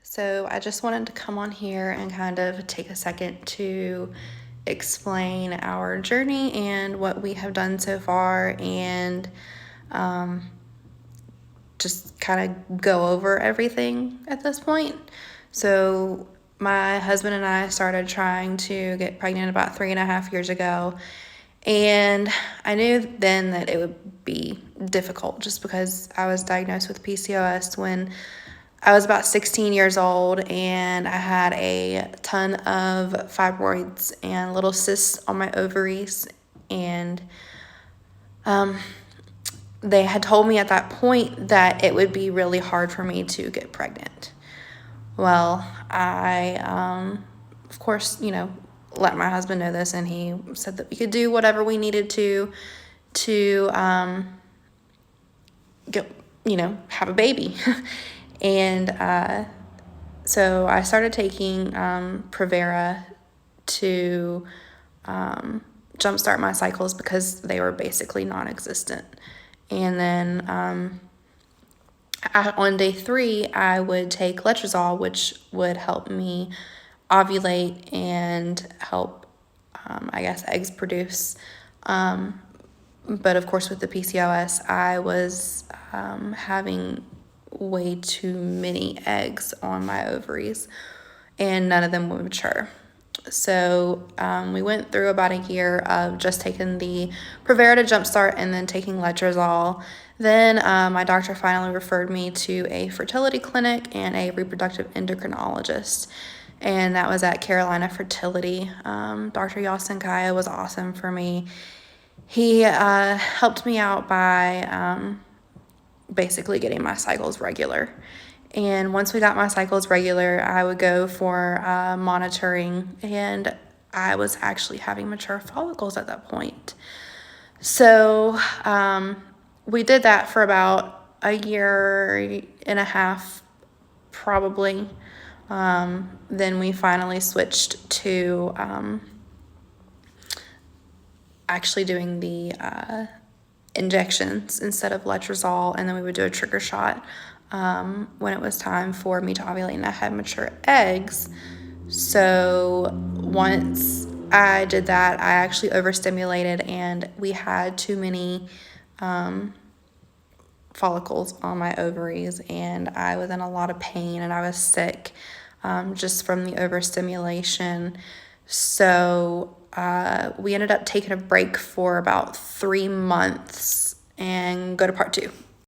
So I just wanted to come on here and kind of take a second to explain our journey and what we have done so far, and just kind of go over everything at this point. So my husband and I started trying to get pregnant about 3.5 years ago. And I knew then that it would be difficult just because I was diagnosed with PCOS when I was about 16 years old, and I had a ton of fibroids and little cysts on my ovaries. And they had told me at that point that it would be really hard for me to get pregnant. Well, I, of course, let my husband know this, and he said that we could do whatever we needed to get, have a baby. And so I started taking Provera to jumpstart my cycles because they were basically non-existent. And then on day 3, I would take letrozole, which would help me ovulate and help, eggs produce. But of course, with the PCOS, I was having way too many eggs on my ovaries, and none of them would mature. So we went through about a year of just taking the Provera to jumpstart and then taking letrozole. Then my doctor finally referred me to a fertility clinic and a reproductive endocrinologist, and that was at Carolina Fertility. Dr. Yasin was awesome for me. He helped me out by basically getting my cycles regular. And once we got my cycles regular, I would go for monitoring, and I was actually having mature follicles at that point. So we did that for about a year and a half, probably. Then we finally switched to actually doing the injections instead of letrozole, and then we would do a trigger shot when it was time for me to ovulate and I had mature eggs. So once I did that, I actually overstimulated, and we had too many follicles on my ovaries, and I was in a lot of pain, and I was sick just from the overstimulation. So we ended up taking a break for about 3 months and go to part 2.